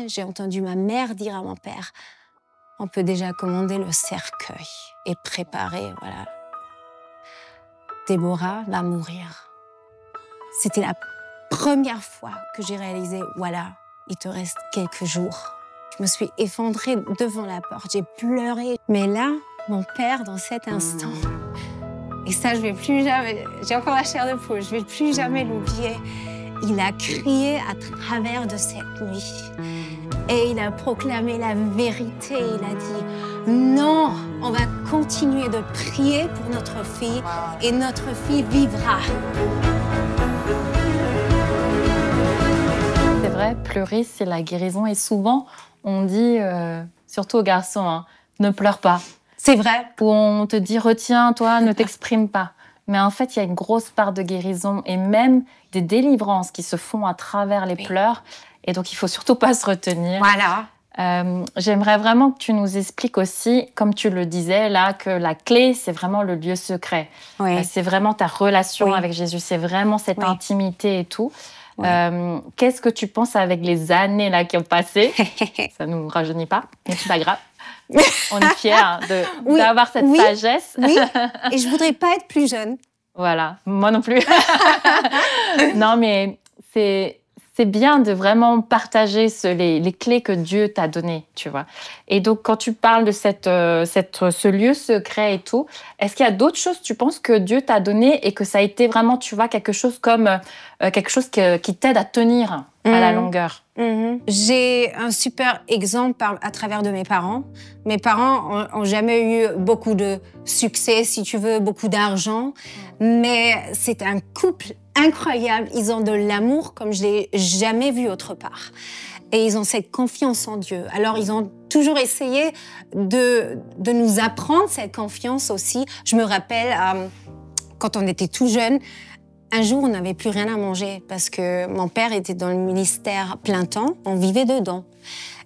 J'ai entendu ma mère dire à mon père, on peut déjà commander le cercueil et préparer, voilà. Déborah va mourir. C'était la première fois que j'ai réalisé, voilà, il te reste quelques jours. Je me suis effondrée devant la porte, j'ai pleuré. Mais là, mon père, dans cet instant, et ça, je vais plus jamais, j'ai encore la chair de poule, je vais plus jamais l'oublier. Il a crié à travers de cette nuit et il a proclamé la vérité. Il a dit non, on va continuer de prier pour notre fille et notre fille vivra. C'est vrai, pleurer, c'est la guérison. Et souvent, on dit, surtout aux garçons, hein, ne pleure pas. C'est vrai. Ou on te dit, retiens-toi, ne t'exprime pas. Mais en fait, il y a une grosse part de guérison et même des délivrances qui se font à travers les pleurs. Et donc, il ne faut surtout pas se retenir. Voilà. J'aimerais vraiment que tu nous expliques aussi, comme tu le disais là, que la clé, c'est vraiment le lieu secret. Oui. C'est vraiment ta relation avec Jésus. C'est vraiment cette intimité et tout. Oui. Qu'est-ce que tu penses avec les années là qui ont passé? Ça ne nous rajeunit pas, mais c'est pas grave. On est fiers d'avoir cette sagesse. Oui, et je voudrais pas être plus jeune. Voilà, moi non plus. Non, mais c'est bien de vraiment partager les clés que Dieu t'a données, tu vois. Et donc, quand tu parles de ce lieu secret et tout, est-ce qu'il y a d'autres choses, tu penses, que Dieu t'a donné et que ça a été vraiment, tu vois, quelque chose qui t'aide à tenir à la longueur? J'ai un super exemple à travers de mes parents. Mes parents ont jamais eu beaucoup de succès, si tu veux, beaucoup d'argent. Mais c'est un couple incroyable. Ils ont de l'amour comme je l'ai jamais vu autre part. Et ils ont cette confiance en Dieu. Alors, ils ont toujours essayé de nous apprendre cette confiance aussi. Je me rappelle, quand on était tout jeune, un jour, on n'avait plus rien à manger parce que mon père était dans le ministère plein temps. On vivait dedans.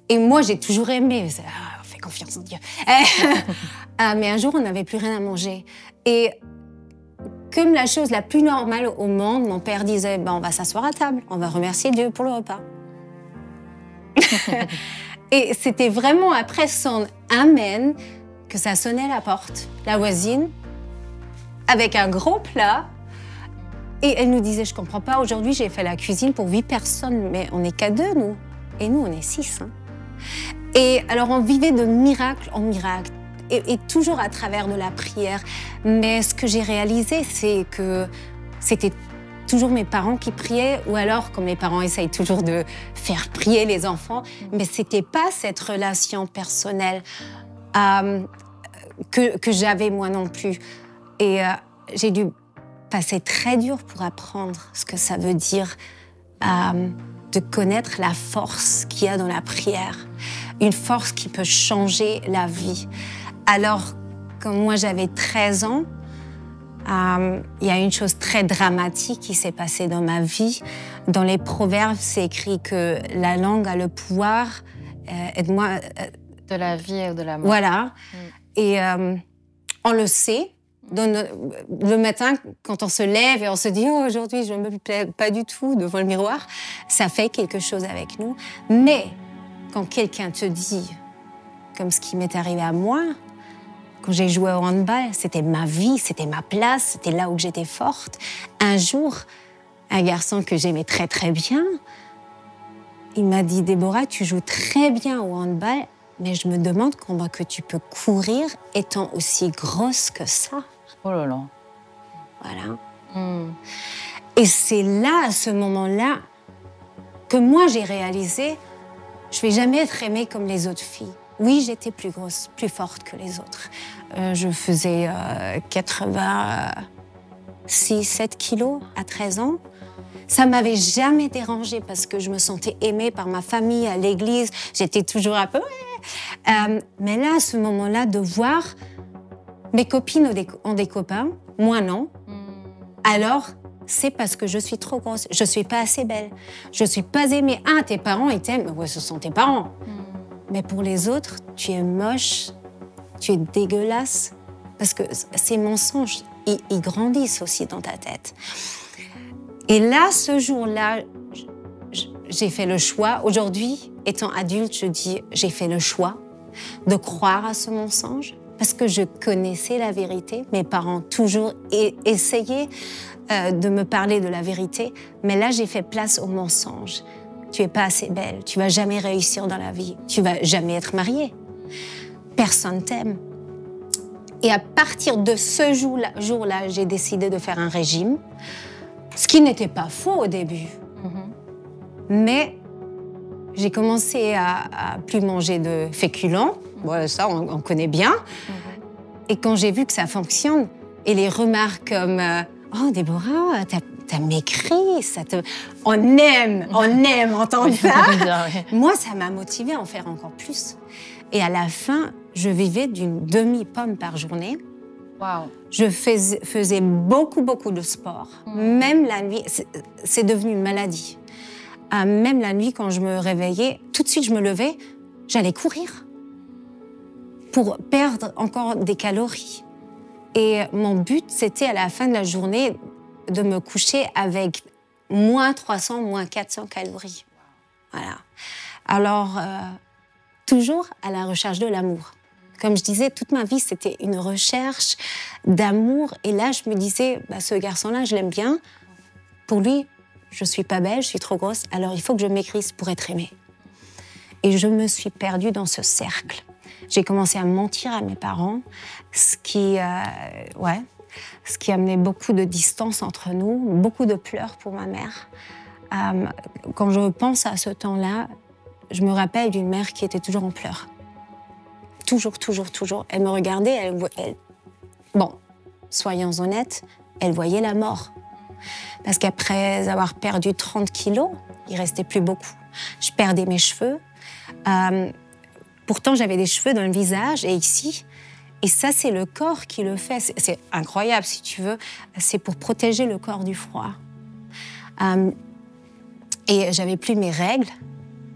Et moi, j'ai toujours aimé. On fait confiance en Dieu. Mais un jour, on n'avait plus rien à manger. Et comme la chose la plus normale au monde, mon père disait, on va s'asseoir à table, on va remercier Dieu pour le repas. Et c'était vraiment après son amen que ça sonnait à la porte. La voisine, avec un gros plat. Et elle nous disait, je comprends pas, aujourd'hui j'ai fait la cuisine pour 8 personnes, mais on n'est qu'à 2, nous. Et nous, on est 6. Hein. Et alors, on vivait de miracle en miracle, et toujours à travers de la prière. Mais ce que j'ai réalisé, c'est que c'était toujours mes parents qui priaient, ou alors, comme mes parents essayent toujours de faire prier les enfants, mais c'était pas cette relation personnelle que j'avais moi non plus. Et j'ai dû passer très dur pour apprendre ce que ça veut dire de connaître la force qu'il y a dans la prière, une force qui peut changer la vie. Alors, quand moi j'avais 13 ans, il y a une chose très dramatique qui s'est passée dans ma vie. Dans les Proverbes, c'est écrit que la langue a le pouvoir, aide-moi... de la vie et de la mort. Voilà. Et on le sait. Le matin, quand on se lève et on se dit « Oh, aujourd'hui, je ne me plais pas du tout devant le miroir », ça fait quelque chose avec nous. Mais quand quelqu'un te dit, comme ce qui m'est arrivé à moi, quand j'ai joué au handball, c'était ma vie, c'était ma place, c'était là où j'étais forte. Un jour, un garçon que j'aimais très très bien, il m'a dit « Déborah, tu joues très bien au handball, mais je me demande comment que tu peux courir étant aussi grosse que ça. » Oh là là. Voilà. Et c'est là, à ce moment-là, que moi j'ai réalisé, je ne vais jamais être aimée comme les autres filles. Oui, j'étais plus grosse, plus forte que les autres. Je faisais 7 kilos à 13 ans. Ça ne m'avait jamais dérangée parce que je me sentais aimée par ma famille, à l'église. J'étais toujours un peu... mais là, à ce moment-là, de voir mes copines ont des copains, moi non. Alors, c'est parce que je suis trop grosse. Je ne suis pas assez belle. Je ne suis pas aimée. Ah, tes parents, ils t'aiment. Ouais, ce sont tes parents. Mais pour les autres, tu es moche, tu es dégueulasse. Parce que ces mensonges, ils grandissent aussi dans ta tête. Et là, ce jour-là, j'ai fait le choix. Aujourd'hui, étant adulte, je dis j'ai fait le choix de croire à ce mensonge parce que je connaissais la vérité. Mes parents ont toujours essayé de me parler de la vérité, mais là, j'ai fait place au mensonge. Tu es pas assez belle, tu vas jamais réussir dans la vie, tu vas jamais être mariée. Personne t'aime. Et à partir de ce jour-là, j'ai décidé de faire un régime, ce qui n'était pas faux au début. Mais j'ai commencé à plus manger de féculents. Bon, ça, on connaît bien. Et quand j'ai vu que ça fonctionne, et les remarques comme oh, Déborah, t'as maigri, on aime entendre ça. Moi, ça m'a motivée à en faire encore plus. Et à la fin, je vivais d'une demi-pomme par journée. Wow. Je faisais beaucoup de sport. Même la nuit, c'est devenu une maladie. Même la nuit, quand je me réveillais, tout de suite, je me levais, j'allais courir pour perdre encore des calories. Et mon but, c'était à la fin de la journée de me coucher avec moins 300, moins 400 calories. Voilà. Alors, toujours à la recherche de l'amour. Comme je disais, toute ma vie, c'était une recherche d'amour. Et là, je me disais, bah, ce garçon-là, je l'aime bien. Pour lui, je suis pas belle, je suis trop grosse, alors il faut que je maigrisse pour être aimée. Et je me suis perdue dans ce cercle. J'ai commencé à mentir à mes parents, ce qui amenait beaucoup de distance entre nous, beaucoup de pleurs pour ma mère. Quand je pense à ce temps-là, je me rappelle d'une mère qui était toujours en pleurs. Toujours. Elle me regardait, bon, soyons honnêtes, elle voyait la mort. Parce qu'après avoir perdu 30 kilos, il restait plus beaucoup. Je perdais mes cheveux. Pourtant, j'avais des cheveux dans le visage et ici. Et ça, c'est le corps qui le fait. C'est incroyable, si tu veux. C'est pour protéger le corps du froid. Et j'avais plus mes règles.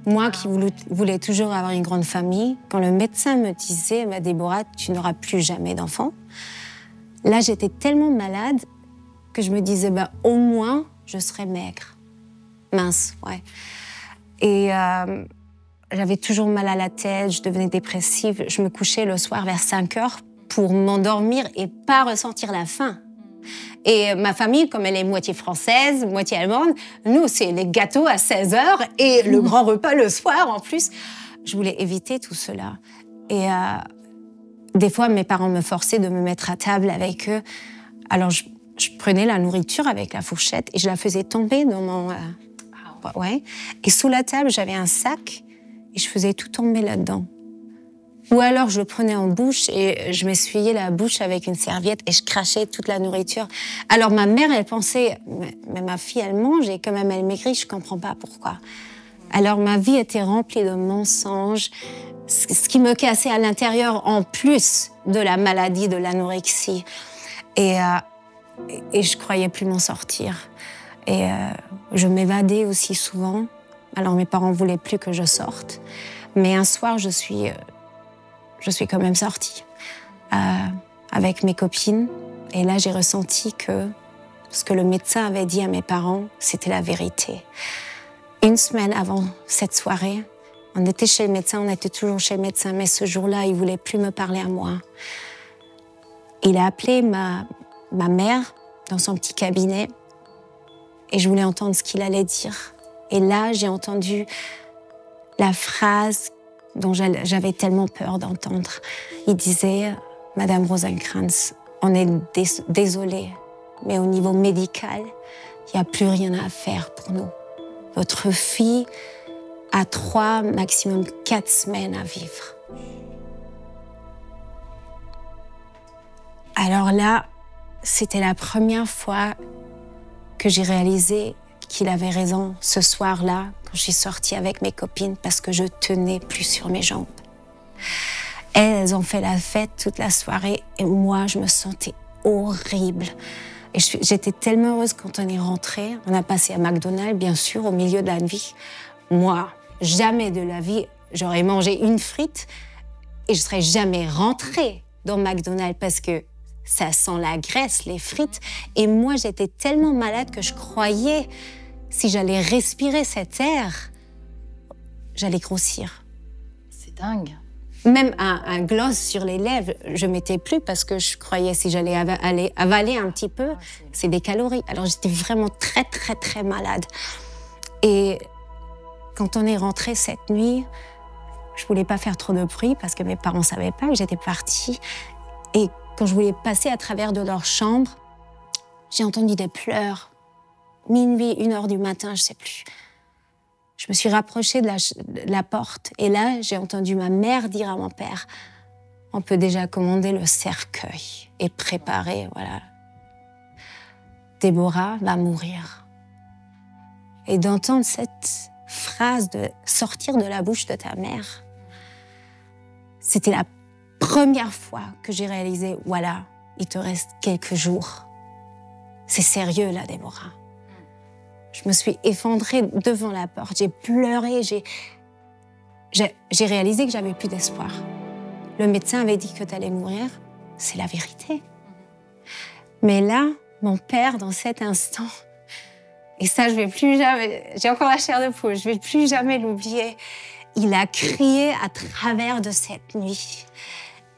Moi qui voulais toujours avoir une grande famille, quand le médecin me disait bah, « Déborah, tu n'auras plus jamais d'enfants », là, j'étais tellement malade que je me disais bah, « au moins, je serai maigre ». Mince, ouais. Et j'avais toujours mal à la tête, je devenais dépressive. Je me couchais le soir vers 5 heures pour m'endormir et pas ressentir la faim. Et ma famille, comme elle est moitié française, moitié allemande, nous, c'est les gâteaux à 16 heures et le grand repas le soir en plus. Je voulais éviter tout cela. Et des fois, mes parents me forçaient de me mettre à table avec eux. Alors, je prenais la nourriture avec la fourchette et je la faisais tomber dans mon... ouais. Et sous la table, j'avais un sac et je faisais tout tomber là-dedans. Ou alors, je le prenais en bouche et je m'essuyais la bouche avec une serviette et je crachais toute la nourriture. Alors, ma mère, elle pensait, mais ma fille, elle mange et quand même, elle maigrit, je comprends pas pourquoi. Alors, ma vie était remplie de mensonges, ce qui me cassait à l'intérieur en plus de la maladie de l'anorexie. Et je croyais plus m'en sortir. Et je m'évadais aussi souvent. Alors, mes parents voulaient plus que je sorte. Mais un soir, je suis quand même sortie avec mes copines. Et là, j'ai ressenti que ce que le médecin avait dit à mes parents, c'était la vérité. Une semaine avant cette soirée, on était chez le médecin, on était toujours chez le médecin, mais ce jour-là, il ne voulait plus me parler à moi. Il a appelé ma mère dans son petit cabinet et je voulais entendre ce qu'il allait dire. Et là, j'ai entendu la phrase dont j'avais tellement peur d'entendre. Il disait, « Madame Rosenkrantz, on est désolé, mais au niveau médical, il n'y a plus rien à faire pour nous. Votre fille a 3, maximum 4 semaines à vivre. » Alors là, c'était la première fois que j'ai réalisé qu'il avait raison ce soir-là, quand je suis sortie avec mes copines, parce que je tenais plus sur mes jambes. Elles ont fait la fête toute la soirée et moi, je me sentais horrible. Et j'étais tellement heureuse quand on est rentré. On a passé à McDonald's, bien sûr, au milieu de la nuit. Moi, jamais de la vie, j'aurais mangé une frite et je serais jamais rentrée dans McDonald's parce que ça sent la graisse, les frites. Et moi, j'étais tellement malade que je croyais, si j'allais respirer cet air, j'allais grossir. C'est dingue. Même un gloss sur les lèvres, je ne mettais plus parce que je croyais si j'allais avaler un petit peu, c'est des calories. Alors j'étais vraiment très, très, très malade. Et quand on est rentré cette nuit, je ne voulais pas faire trop de bruit parce que mes parents ne savaient pas que j'étais partie. Et quand je voulais passer à travers de leur chambre, j'ai entendu des pleurs. Minuit, 1h du matin, je ne sais plus. Je me suis rapprochée de la porte et là, j'ai entendu ma mère dire à mon père « On peut déjà commander le cercueil et préparer, voilà. Déborah va mourir. » Et d'entendre cette phrase de sortir de la bouche de ta mère, c'était la première fois que j'ai réalisé « Voilà, il te reste quelques jours. C'est sérieux là, Déborah. » Je me suis effondrée devant la porte, j'ai pleuré, j'ai réalisé que j'avais plus d'espoir. Le médecin avait dit que tu allais mourir, c'est la vérité. Mais là, mon père, dans cet instant, et ça, je vais plus jamais, j'ai encore la chair de poule, je vais plus jamais l'oublier, il a crié à travers de cette nuit.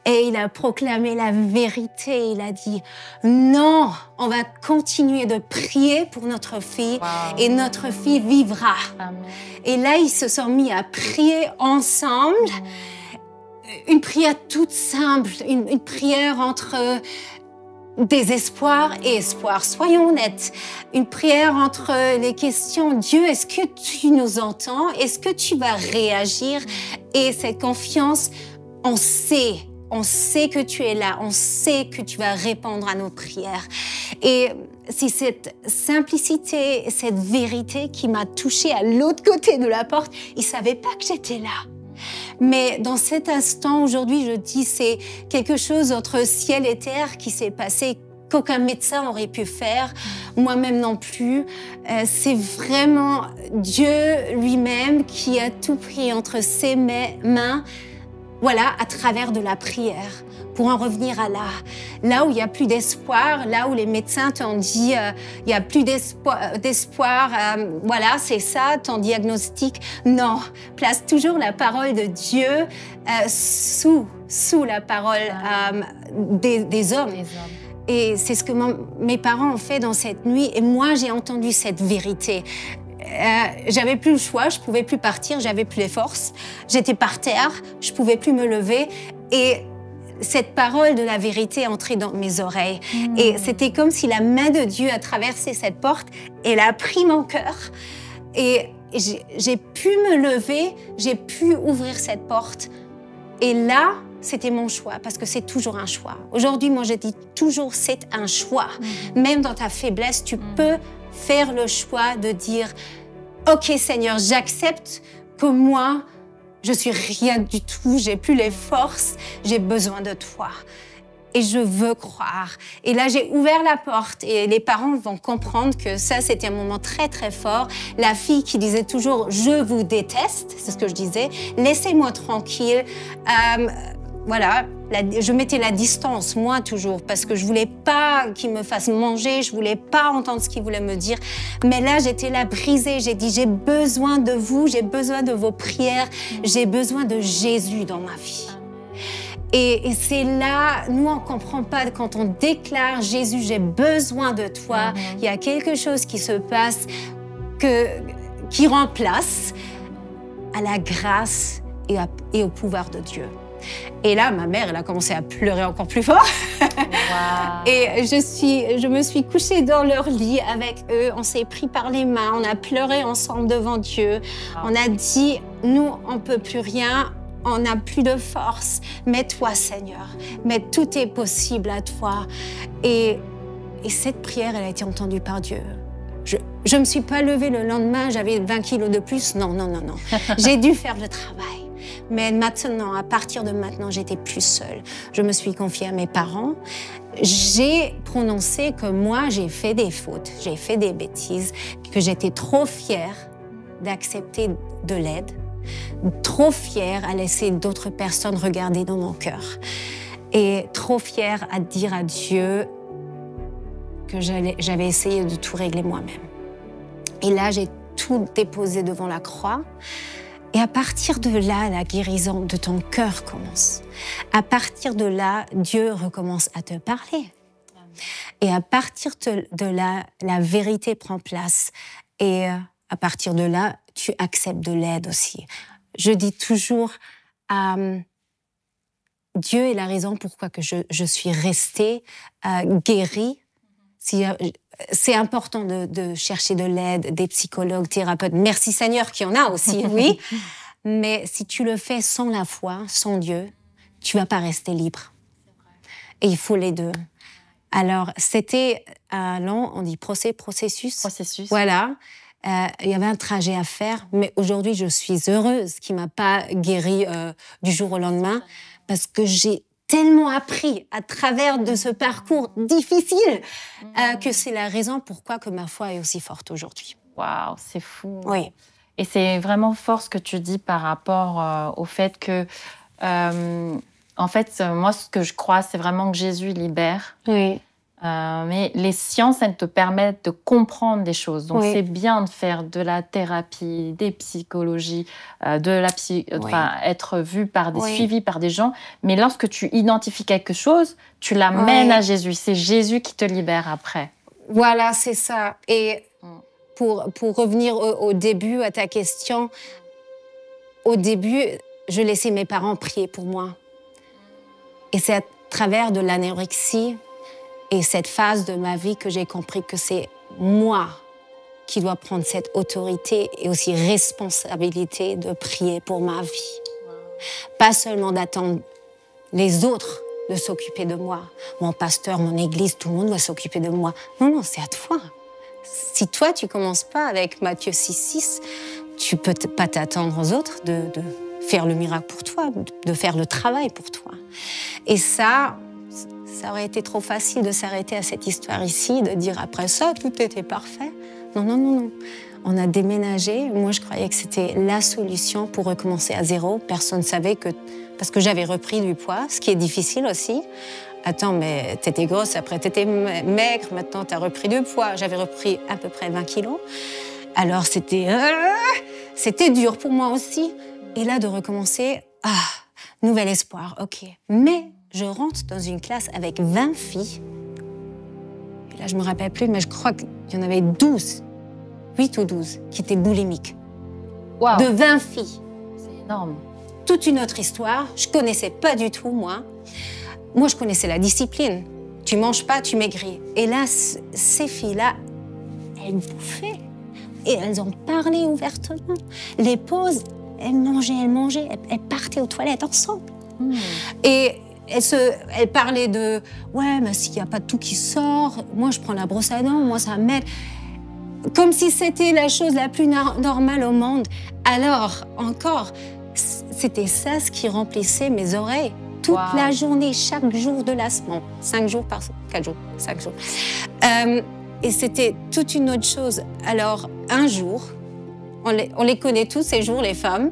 Et il a proclamé la vérité. Il a dit « Non, on va continuer de prier pour notre fille et notre fille vivra. » Et là, ils se sont mis à prier ensemble. Une prière toute simple, une prière entre désespoir et espoir. Soyons honnêtes. Une prière entre les questions « Dieu, est-ce que tu nous entends? Est-ce que tu vas réagir ?» Et cette confiance, on sait que tu es là, on sait que tu vas répondre à nos prières. Et c'est cette simplicité, cette vérité qui m'a touchée à l'autre côté de la porte. Ils ne savaient pas que j'étais là. Mais dans cet instant, aujourd'hui, je dis, c'est quelque chose entre ciel et terre qui s'est passé, qu'aucun médecin aurait pu faire, moi-même non plus. C'est vraiment Dieu lui-même qui a tout pris entre ses mains, voilà, à travers de la prière, pour en revenir à là où il n'y a plus d'espoir, là où les médecins t'ont dit il n'y a plus d'espoir, voilà, c'est ça, ton diagnostic. Non, place toujours la parole de Dieu sous la parole des hommes. Et c'est ce que mes parents ont fait dans cette nuit, et moi j'ai entendu cette vérité. J'avais plus le choix, je pouvais plus partir, j'avais plus les forces. J'étais par terre, je pouvais plus me lever. Et cette parole de la vérité entrait dans mes oreilles. Et c'était comme si la main de Dieu a traversé cette porte, elle a pris mon cœur. Et j'ai pu me lever, j'ai pu ouvrir cette porte. Et là, c'était mon choix, parce que c'est toujours un choix. Aujourd'hui, moi, je dis toujours, c'est un choix. Même dans ta faiblesse, tu peux faire le choix de dire « Ok, Seigneur, j'accepte que moi, je suis rien du tout, j'ai plus les forces, j'ai besoin de toi. » Et je veux croire. Et là, j'ai ouvert la porte et les parents vont comprendre que ça, c'était un moment très, très fort. La fille qui disait toujours « Je vous déteste », c'est ce que je disais, « Laissez-moi tranquille ». Voilà, je mettais la distance, moi, toujours, parce que je voulais pas qu'il me fasse manger, je voulais pas entendre ce qu'il voulait me dire. Mais là, j'étais là brisée, j'ai dit, j'ai besoin de vous, j'ai besoin de vos prières, j'ai besoin de Jésus dans ma vie. Et c'est là, nous, on ne comprend pas, quand on déclare, Jésus, j'ai besoin de toi, il y a quelque chose qui se passe qui rend place à la grâce et au pouvoir de Dieu. Et là, ma mère, elle a commencé à pleurer encore plus fort. Wow. Et je me suis couchée dans leur lit avec eux. On s'est pris par les mains, on a pleuré ensemble devant Dieu. Wow. On a dit, nous, on ne peut plus rien, on n'a plus de force. Mais toi, Seigneur, mais tout est possible à toi. Et cette prière, elle a été entendue par Dieu. Je ne me suis pas levée le lendemain, j'avais 20 kilos de plus. Non. J'ai dû faire le travail. Mais maintenant, à partir de maintenant, j'étais plus seule. Je me suis confiée à mes parents. J'ai prononcé que moi, j'ai fait des fautes, j'ai fait des bêtises, que j'étais trop fière d'accepter de l'aide, trop fière à laisser d'autres personnes regarder dans mon cœur et trop fière à dire à Dieu que j'avais essayé de tout régler moi-même. Et là, j'ai tout déposé devant la croix. Et à partir de là, la guérison de ton cœur commence. À partir de là, Dieu recommence à te parler. Et à partir de là, la vérité prend place. Et à partir de là, tu acceptes de l'aide aussi. Je dis toujours, Dieu est la raison pourquoi que je suis restée guérie. C'est important de chercher de l'aide, des psychologues, thérapeutes. Merci Seigneur qu'il y en a aussi, oui. Mais si tu le fais sans la foi, sans Dieu, tu vas pas rester libre. Et il faut les deux. Alors, c'était un long, on dit processus. Processus. Voilà. Il y avait un trajet à faire, mais aujourd'hui, je suis heureuse qu'il ne m'a pas guérie du jour au lendemain, parce que j'ai tellement appris à travers de ce parcours difficile que c'est la raison pourquoi que ma foi est aussi forte aujourd'hui. Waouh, c'est fou. Oui. Et c'est vraiment fort ce que tu dis par rapport au fait que, en fait, moi, ce que je crois, c'est vraiment que Jésus libère. Oui. Mais les sciences, elles te permettent de comprendre des choses. Donc, Oui. c'est bien de faire de la thérapie, des psychologies, être vu par des suivis par des gens. Mais lorsque tu identifies quelque chose, tu l'amènes à Jésus. C'est Jésus qui te libère après. Voilà, c'est ça. Et pour revenir au début, à ta question, au début, je laissais mes parents prier pour moi. Et c'est à travers de l'anorexie et cette phase de ma vie que j'ai compris que c'est moi qui dois prendre cette autorité et aussi responsabilité de prier pour ma vie. Pas seulement d'attendre les autres de s'occuper de moi. Mon pasteur, mon église, tout le monde doit s'occuper de moi. Non, c'est à toi. Si toi, tu commences pas avec Matthieu 6,6, tu peux pas t'attendre aux autres de faire le miracle pour toi, de faire le travail pour toi. Et ça aurait été trop facile de s'arrêter à cette histoire ici, de dire après ça, tout était parfait. Non. On a déménagé. Moi, je croyais que c'était la solution pour recommencer à zéro. Personne ne savait que... Parce que j'avais repris du poids, ce qui est difficile aussi. Attends, mais t'étais grosse, après t'étais maigre, maintenant t'as repris du poids. J'avais repris à peu près 20 kilos. Alors c'était dur pour moi aussi. Et là, de recommencer, nouvel espoir, ok. Mais je rentre dans une classe avec 20 filles. Et là, je me rappelle plus, mais je crois qu'il y en avait 12, 8 ou 12, qui étaient boulimiques. Wow. De 20 filles. C'est énorme. Toute une autre histoire. Je connaissais pas du tout, moi. Moi, je connaissais la discipline. Tu manges pas, tu maigris. Et là, ces filles-là, elles bouffaient. Et elles en parlaient ouvertement. Les pauses, elles mangeaient. Elles partaient aux toilettes ensemble. Et elles parlaient de « Ouais, mais s'il n'y a pas de tout qui sort, moi, je prends la brosse à dents, moi, ça m'aide. » Comme si c'était la chose la plus normale au monde. Alors, encore, c'était ça ce qui remplissait mes oreilles. Toute la journée, chaque jour de la semaine. 5 jours par 4 jours, 5 jours. Et c'était toute une autre chose. Alors, un jour, on les connaît tous ces jours, les femmes.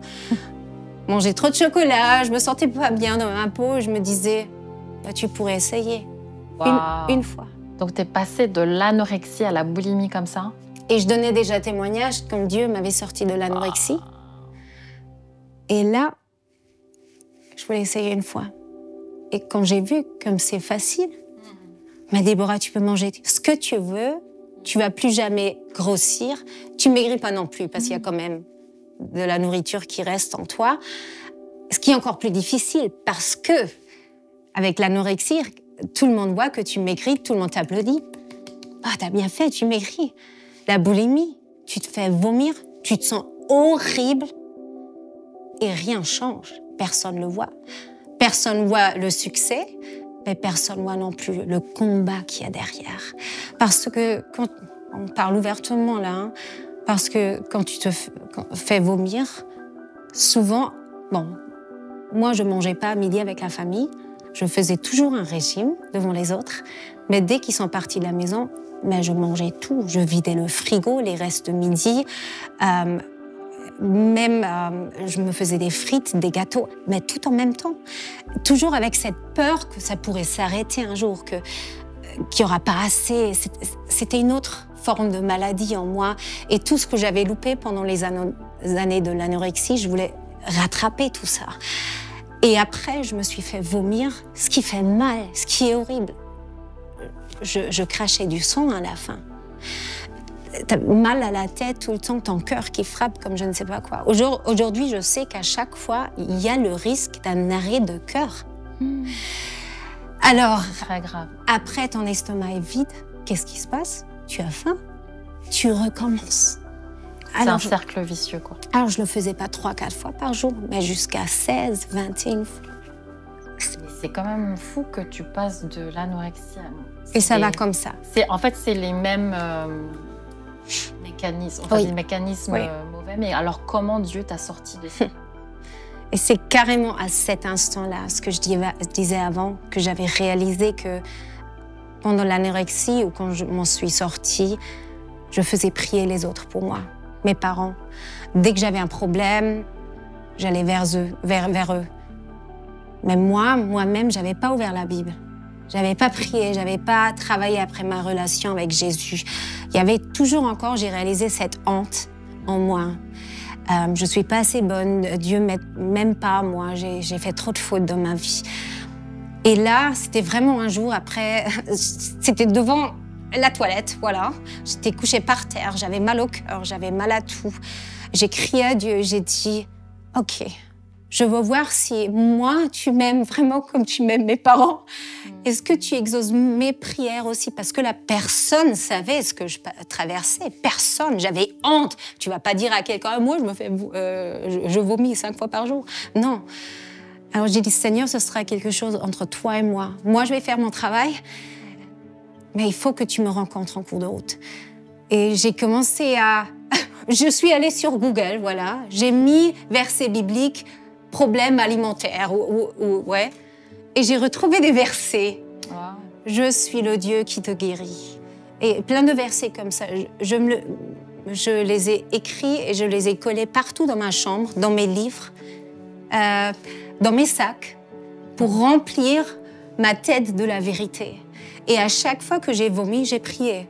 Manger trop de chocolat, je me sentais pas bien dans ma peau. Je me disais, tu pourrais essayer. Une fois. Donc, t'es passée de l'anorexie à la boulimie comme ça? Et je donnais déjà témoignage comme Dieu m'avait sorti de l'anorexie. Et là, je voulais essayer une fois. Et quand j'ai vu comme c'est facile, mais Déborah, tu peux manger ce que tu veux, tu vas plus jamais grossir, tu maigris pas non plus parce qu'il y a quand même de la nourriture qui reste en toi. Ce qui est encore plus difficile parce que avec l'anorexie, tout le monde voit que tu maigris, tout le monde t'applaudit. T'as bien fait, tu maigris. La boulimie, tu te fais vomir, tu te sens horrible et rien change. Personne le voit. Personne voit le succès, mais personne voit non plus le combat qu'il y a derrière. Parce que, quand on parle ouvertement là, parce que quand tu te fais vomir, souvent, moi je mangeais pas à midi avec la famille, je faisais toujours un régime devant les autres, mais dès qu'ils sont partis de la maison, je mangeais tout. Je vidais le frigo, les restes de midi, je me faisais des frites, des gâteaux, mais tout en même temps. Toujours avec cette peur que ça pourrait s'arrêter un jour, qu'il n'y aura pas assez. C'était une autre forme de maladie en moi. Et tout ce que j'avais loupé pendant les années de l'anorexie, je voulais rattraper tout ça. Et après, je me suis fait vomir, ce qui fait mal, ce qui est horrible. Je crachais du sang à la fin. T'as mal à la tête tout le temps, ton cœur qui frappe comme je ne sais pas quoi. Aujourd'hui, je sais qu'à chaque fois, il y a le risque d'un arrêt de cœur. Alors, très grave. Après, ton estomac est vide, qu'est-ce qui se passe? Tu as faim, tu recommences. C'est un cercle vicieux, quoi. Alors, je ne le faisais pas 3-4 fois par jour, mais jusqu'à 16, 21 fois. C'est quand même fou que tu passes de l'anorexie à... Et ça va comme ça. En fait, c'est les mêmes mécanismes, enfin, des mécanismes mauvais, mais alors comment Dieu t'a sorti de ça? Et c'est carrément à cet instant-là, ce que je disais avant, que j'avais réalisé que pendant l'anorexie ou quand je m'en suis sortie, je faisais prier les autres pour moi, mes parents. Dès que j'avais un problème, j'allais vers eux. Mais moi-même, j'avais pas ouvert la Bible. J'avais pas prié, j'avais pas travaillé après ma relation avec Jésus. Il y avait toujours encore, j'ai réalisé cette honte en moi. Je suis pas assez bonne, Dieu m'aime pas, moi, j'ai fait trop de fautes dans ma vie. Et là, c'était vraiment un jour après, c'était devant la toilette, voilà. J'étais couchée par terre, j'avais mal au cœur, j'avais mal à tout. J'ai crié à Dieu, j'ai dit, OK, je veux voir si moi, tu m'aimes vraiment comme tu m'aimes mes parents. Est-ce que tu exauces mes prières aussi? Parce que la personne savait ce que je traversais. Personne. J'avais honte. Tu vas pas dire à quelqu'un, moi, je vomis 5 fois par jour. Non. Alors j'ai dit, Seigneur, ce sera quelque chose entre toi et moi. Moi, je vais faire mon travail, mais il faut que tu me rencontres en cours de route. Et j'ai commencé à... Je suis allée sur Google, voilà. J'ai mis versets bibliques, problèmes alimentaires, ouais. Et j'ai retrouvé des versets. Wow. Je suis le Dieu qui te guérit. Et plein de versets comme ça. Je les ai écrits et je les ai collés partout dans ma chambre, dans mes livres, dans mes sacs, pour remplir ma tête de la vérité. Et à chaque fois que j'ai vomi, j'ai prié.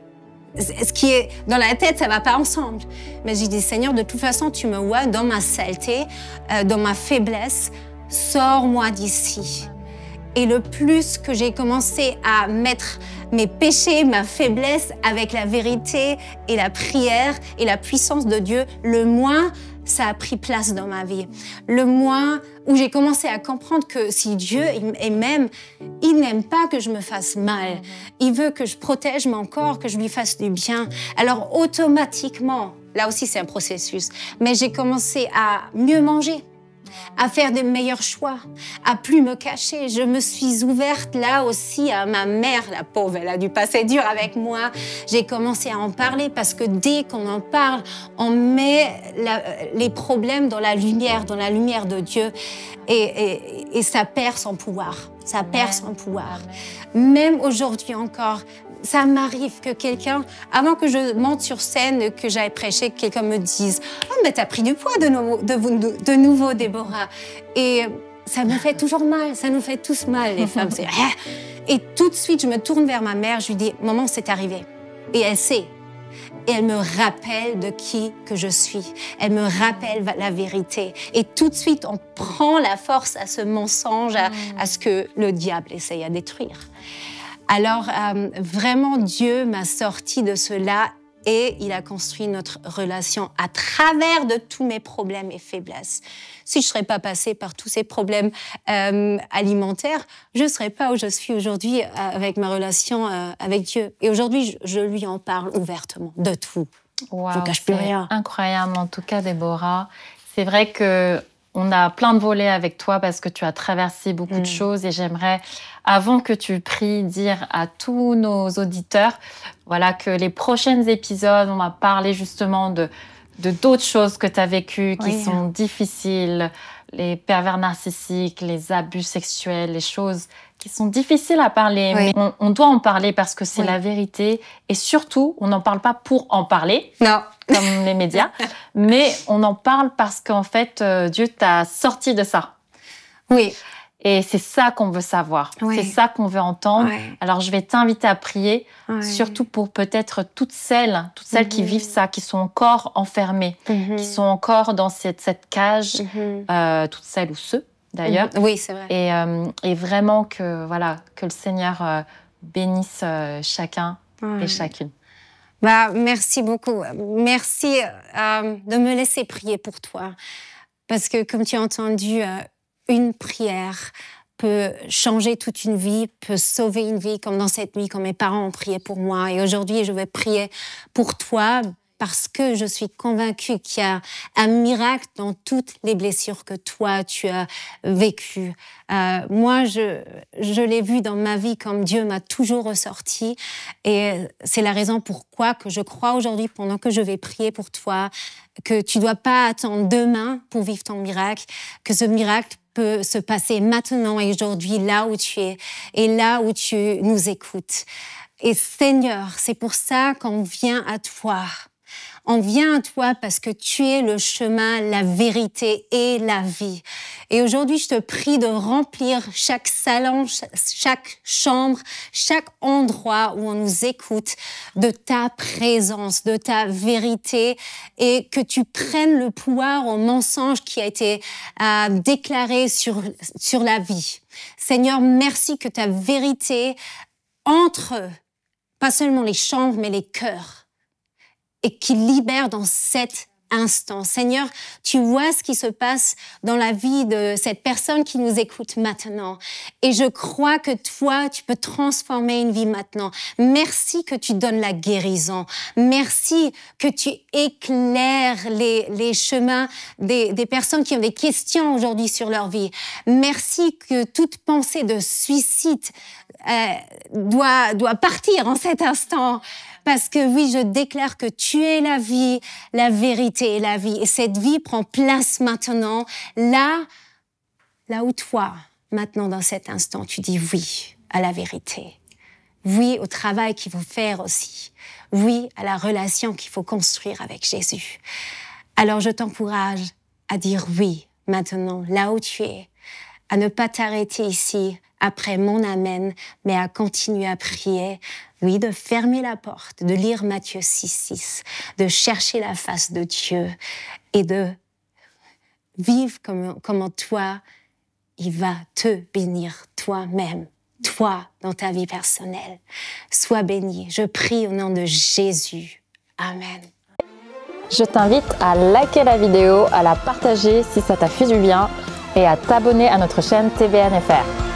Ce qui est dans la tête, ça va pas ensemble. Mais j'ai dit, Seigneur, de toute façon, tu me vois dans ma saleté, dans ma faiblesse. Sors-moi d'ici. Et le plus que j'ai commencé à mettre mes péchés, ma faiblesse avec la vérité et la prière et la puissance de Dieu, le moins ça a pris place dans ma vie. Le moins où j'ai commencé à comprendre que si Dieu m'aime, il n'aime pas que je me fasse mal. Il veut que je protège mon corps, que je lui fasse du bien. Alors automatiquement, là aussi c'est un processus, mais j'ai commencé à mieux manger, à faire des meilleurs choix, à plus me cacher. Je me suis ouverte là aussi à ma mère, la pauvre, elle a dû passer dur avec moi. J'ai commencé à en parler parce que dès qu'on en parle, on met les problèmes dans la lumière de Dieu et ça perd son pouvoir. Ça perd son pouvoir. Même aujourd'hui encore, ça m'arrive que quelqu'un, avant que je monte sur scène, que j'aille prêcher, que quelqu'un me dise « Oh, mais t'as pris du poids de nouveau, Déborah !» Et ça me fait toujours mal, ça nous fait tous mal, les femmes. Et tout de suite, je me tourne vers ma mère, je lui dis « Maman, c'est arrivé. » Et elle sait. Et elle me rappelle de qui que je suis. Elle me rappelle la vérité. Et tout de suite, on prend la force à ce mensonge, à ce que le diable essaye à détruire. Alors, vraiment, Dieu m'a sorti de cela et il a construit notre relation à travers de tous mes problèmes et faiblesses. Si je ne serais pas passée par tous ces problèmes alimentaires, je ne serais pas où je suis aujourd'hui avec ma relation avec Dieu. Et aujourd'hui, je lui en parle ouvertement, de tout. Wow, je ne cache plus rien. Incroyable, en tout cas, Déborah. C'est vrai qu'on a plein de volets avec toi parce que tu as traversé beaucoup de choses et j'aimerais, avant que tu pries, dire à tous nos auditeurs voilà, que les prochains épisodes, on va parler justement de d'autres choses que tu as vécues qui sont difficiles, les pervers narcissiques, les abus sexuels, les choses qui sont difficiles à parler. Mais on doit en parler parce que c'est la vérité. Et surtout, on n'en parle pas pour en parler, comme les médias, mais on en parle parce qu'en fait, Dieu t'a sorti de ça. Oui. Et c'est ça qu'on veut savoir, c'est ça qu'on veut entendre. Alors, je vais t'inviter à prier, surtout pour peut-être toutes celles qui vivent ça, qui sont encore enfermées, qui sont encore dans cette cage, toutes celles ou ceux, d'ailleurs. Oui, c'est vrai. Et vraiment que le Seigneur bénisse chacun et chacune. Bah, merci beaucoup. Merci de me laisser prier pour toi. Parce que, comme tu as entendu, une prière peut changer toute une vie, peut sauver une vie, comme dans cette nuit, quand mes parents ont prié pour moi. Et aujourd'hui, je vais prier pour toi parce que je suis convaincue qu'il y a un miracle dans toutes les blessures que toi, tu as vécues. Moi, je l'ai vu dans ma vie comme Dieu m'a toujours ressorti. Et c'est la raison pourquoi que je crois aujourd'hui, pendant que je vais prier pour toi, que tu ne dois pas attendre demain pour vivre ton miracle, que ce miracle peut se passer maintenant et aujourd'hui, là où tu es et là où tu nous écoutes. Et Seigneur, c'est pour ça qu'on vient à toi. On vient à toi parce que tu es le chemin, la vérité et la vie. Et aujourd'hui, je te prie de remplir chaque salon, chaque chambre, chaque endroit où on nous écoute de ta présence, de ta vérité et que tu prennes le pouvoir au mensonge qui a été déclaré sur la vie. Seigneur, merci que ta vérité entre pas seulement les chambres, mais les cœurs. Et qui libère dans cet instant. Seigneur, tu vois ce qui se passe dans la vie de cette personne qui nous écoute maintenant. Et je crois que toi, tu peux transformer une vie maintenant. Merci que tu donnes la guérison. Merci que tu éclaires les chemins des personnes qui ont des questions aujourd'hui sur leur vie. Merci que toute pensée de suicide doit partir en cet instant. Parce que oui, je déclare que tu es la vie, la vérité et la vie. Et cette vie prend place maintenant, là où toi, maintenant dans cet instant, tu dis oui à la vérité. Oui au travail qu'il faut faire aussi. Oui à la relation qu'il faut construire avec Jésus. Alors je t'encourage à dire oui maintenant, là où tu es. À ne pas t'arrêter ici après mon amen, mais à continuer à prier. Oui, de fermer la porte, de lire Matthieu 6,6, de chercher la face de Dieu et de vivre comme toi, il va te bénir toi-même, toi, dans ta vie personnelle. Sois béni. Je prie au nom de Jésus. Amen. Je t'invite à liker la vidéo, à la partager si ça t'a fait du bien et à t'abonner à notre chaîne TVNFR.